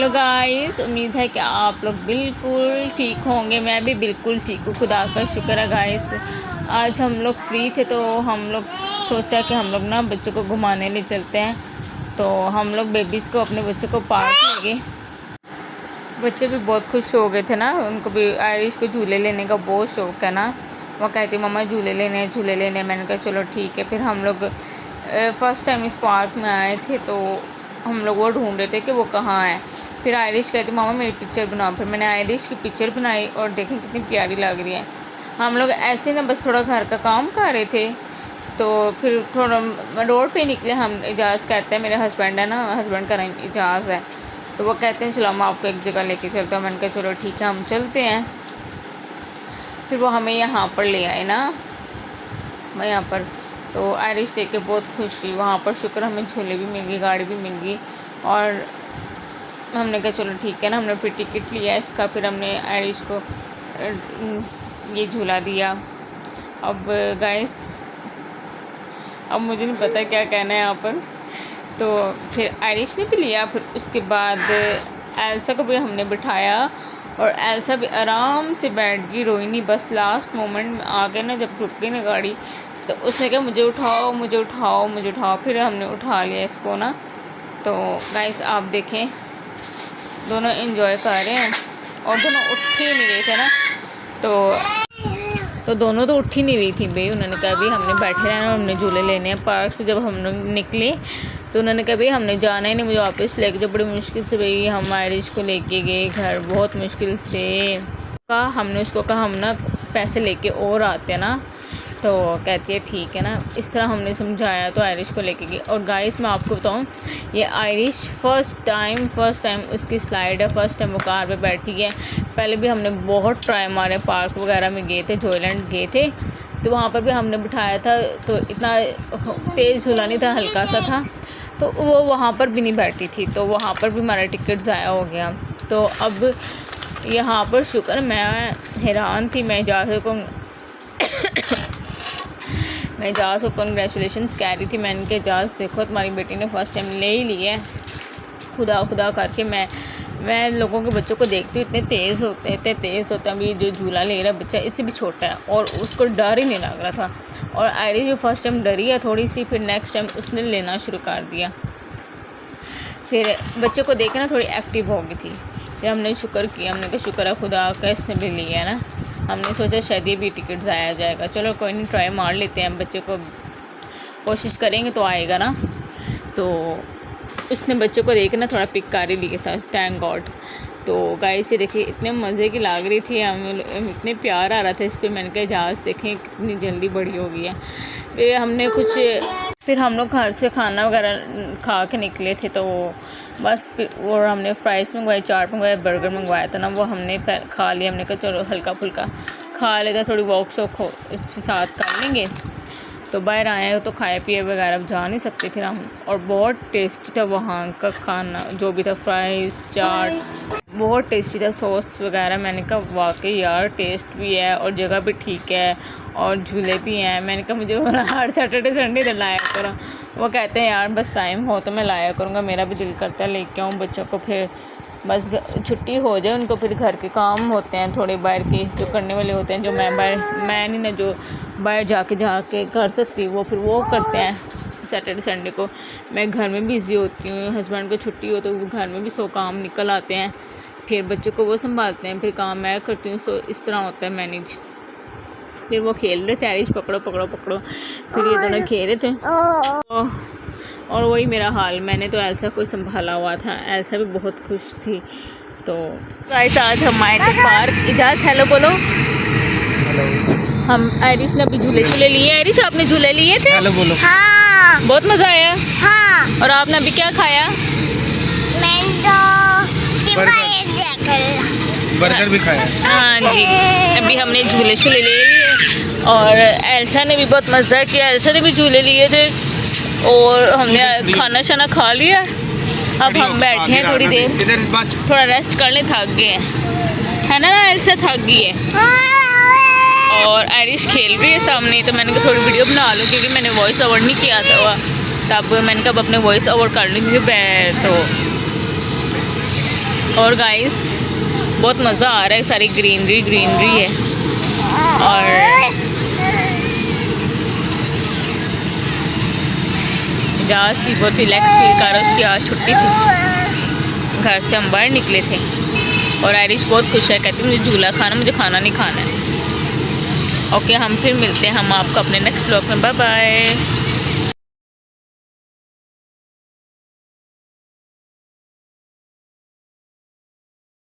Hello guys, उम्मीद है कि आप लोग बिल्कुल ठीक होंगे। मैं भी बिल्कुल ठीक हूँ, खुदा का शुक्र है गाइस। आज हम लोग फ्री थे तो हम लोग सोचा कि हम लोग ना बच्चों को घुमाने ले चलते हैं। तो हम लोग बेबीज़ को, अपने बच्चों को पार्क ले गए। बच्चे भी बहुत खुश हो गए थे ना, उनको भी आयरिश को झूले लेने का बहुत शौक़ है ना। वो कहती मम्मा झूले लेने। मैंने कहा चलो ठीक है। फिर हम लोग फ़र्स्ट टाइम इस पार्क में आए थे तो हम लोग वो ढूंढ रहे थे कि वो कहाँ है। फिर आयरिश कहती मामा मेरी पिक्चर बनाओ। फिर मैंने आयरिश की पिक्चर बनाई और देखें कितनी प्यारी लग रही है। हम लोग ऐसे ना बस थोड़ा घर का काम कर रहे थे तो फिर थोड़ा रोड पे निकले। हम इजाज़ कहते हैं, मेरे हस्बैंड है ना, हस्बैंड का नाम इजाज़ है, तो वो कहते हैं चलो हम आपको एक जगह लेके चलते हैं। मैंने कहा चलो ठीक है हम चलते हैं। फिर वो हमें यहाँ पर ले आए ना, यहाँ पर। तो आयरिश देख के बहुत खुश हुई। वहाँ पर शुक्र हमें झूले भी मिल गए, गाड़ी भी मिल गई। और हमने कहा चलो ठीक है ना, हमने फिर टिकट लिया इसका। फिर हमने आयरिश को ये झूला दिया। अब गाइस, अब मुझे नहीं पता क्या कहना है यहाँ पर। तो फिर आयरिश ने भी लिया। फिर उसके बाद एल्सा को भी हमने बिठाया और एल्सा भी आराम से बैठ गई, रोई नहीं। बस लास्ट मोमेंट में आके ना, जब रुक गई ना गाड़ी, तो उसने कहा मुझे उठाओ। फिर हमने उठा लिया इसको ना। तो गाइस आप देखें, दोनों एंजॉय कर रहे हैं और दोनों उठ ही नहीं रहे थे ना। तो दोनों तो उठ ही नहीं रही थी भाई। उन्होंने कहा भाई हमने बैठे रहना, हमने झूले लेने हैं। पार्क से जब हम लोग निकले तो उन्होंने कहा भाई हमने जाना ही नहीं, मुझे वापस लेके जाओ। बड़ी मुश्किल से भाई हम आयरिश को लेके गए घर, बहुत मुश्किल से। हमने उसको कहा हम ना पैसे लेके और आते हैं ना। तो कहती है ठीक है ना। इस तरह हमने समझाया तो आयरिश को लेके गई। और गाइस मैं आपको बताऊं, ये आयरिश फ़र्स्ट टाइम उसकी स्लाइड है, फ़र्स्ट टाइम वो कार पे बैठी है। पहले भी हमने बहुत ट्राई मारे, पार्क वगैरह में गए थे, जॉयलैंड गए थे, तो वहाँ पर भी हमने बिठाया था। तो इतना तेज़ झूला नहीं था, हल्का सा था, तो वो वहाँ पर भी नहीं बैठी थी। तो वहाँ पर भी हमारा टिकट ज़ाया हो गया। तो अब यहाँ पर शुक्र, मैं हैरान थी। मैं इजाज़ को कंग्रेचुलेशंस कह रही थी। मैंने कहा इजाज़ देखो तुम्हारी बेटी ने फ़र्स्ट टाइम ले ही ली है। खुदा करके मैं लोगों के बच्चों को देखती हूँ, इतने तेज़ होते हैं। अभी जो झूला ले रहा बच्चा, इससे भी छोटा है और उसको डर ही नहीं लग रहा था। और आयरिश जो फ़र्स्ट टाइम डरी है थोड़ी सी, फिर नेक्स्ट टाइम उसने लेना शुरू कर दिया। फिर बच्चे को देख ना थोड़ी एक्टिव हो गई थी। फिर हमने शुक्र किया, हमने कहा शुक्र है खुदा का इसने भी लिया है ना। हमने सोचा शायद ये भी टिकट ज़ाया जाएगा, चलो कोई नहीं ट्राई मार लेते हैं, बच्चे को कोशिश करेंगे तो आएगा ना। तो उसने बच्चों को देख ना थोड़ा पिक कर ही लिया था, थैंक गॉड। तो गाइस ये देखिए इतने मज़े की लग रही थी, हमें इतने प्यार आ रहा था इस पर। मैंने कहा इजाज़ देखें कितनी जल्दी बड़ी हो गई है। फिर हम लोग घर से खाना वगैरह खा के निकले थे, तो बस और हमने फ्राइज़ मंगवाए, चाट मंगवाया, बर्गर मंगवाया था ना, वो हमने खा लिया। हमने कहा चलो हल्का फुल्का खा लेगा, थोड़ी वॉक शॉक हो इसके साथ कर लेंगे। तो बाहर आए तो खाए पिए वगैरह जा नहीं सकते फिर हम। और बहुत टेस्टी था वहाँ का खाना, जो भी था, फ्राइज़, चाट बहुत टेस्टी था, सॉस वगैरह। मैंने कहा वाकई यार टेस्ट भी है और जगह भी ठीक है और झूले भी हैं। मैंने कहा मुझे हर सैटरडे संडे तो लाया करो। वो कहते हैं यार बस टाइम हो तो मैं लाया करूँगा, मेरा भी दिल करता है लेके आऊँ बच्चों को। फिर बस छुट्टी हो जाए उनको, फिर घर के काम होते हैं थोड़े बाहर के जो करने वाले होते हैं, जो मैं नहीं ना जो बाहर जाके कर सकती, वो फिर वो करते हैं सैटरडे संडे को। मैं घर में बिज़ी होती हूँ, हस्बैंड को छुट्टी हो तो वो घर में भी 100 काम निकल आते हैं, फिर बच्चों को वो संभालते हैं, फिर काम मैं करती हूँ। सो इस तरह होता है मैनेज। फिर वो खेल रहे थे, आयरिश पकड़ो। फिर ये दोनों खेल रहे थे और वही मेरा हाल। मैंने तो एल्सा को संभाला हुआ था, एल्सा भी बहुत खुश थी। तो गाइस आज हम आए थे पार्क। इजाज़ हेलो बोलो। हम आयरिश ने अभी झूले लिए। आयरिश आपने झूले लिए थे? हेलो बोलो। हाँ। बहुत मज़ा आया? हाँ। और आपने अभी क्या खाया? मैंने तो बर्गर भी खाया। हाँ जी, अभी हमने झूले ले लिए और एल्सा ने भी बहुत मज़ा किया। एल्सा ने भी झूले लिए थे और हमने खाना शाना खा लिया। अब हम बैठे हैं थोड़ी देर, थोड़ा रेस्ट कर लें, थक गए हैं, है ना एल्सा थक गई है। और आयरिश खेल रही है सामने, तो मैंने कहा थोड़ी वीडियो बना लूँ क्योंकि मैंने वॉइस ओवर नहीं किया था, तब मैंने कहा अपने वॉइस ओवर कर लूँगी। तो और गाइस बहुत मज़ा आ रहा है, सारी ग्रीनरी है और जहाज़ भी बहुत रिलैक्स फील कर रहा है। उसकी आज छुट्टी थी, घर से हम बाहर निकले थे और आयरिश बहुत खुश है, कहती है मुझे झूला खाना, मुझे खाना नहीं खाना है। ओके, हम फिर मिलते हैं हम आपको अपने नेक्स्ट व्लॉग में। Bye bye.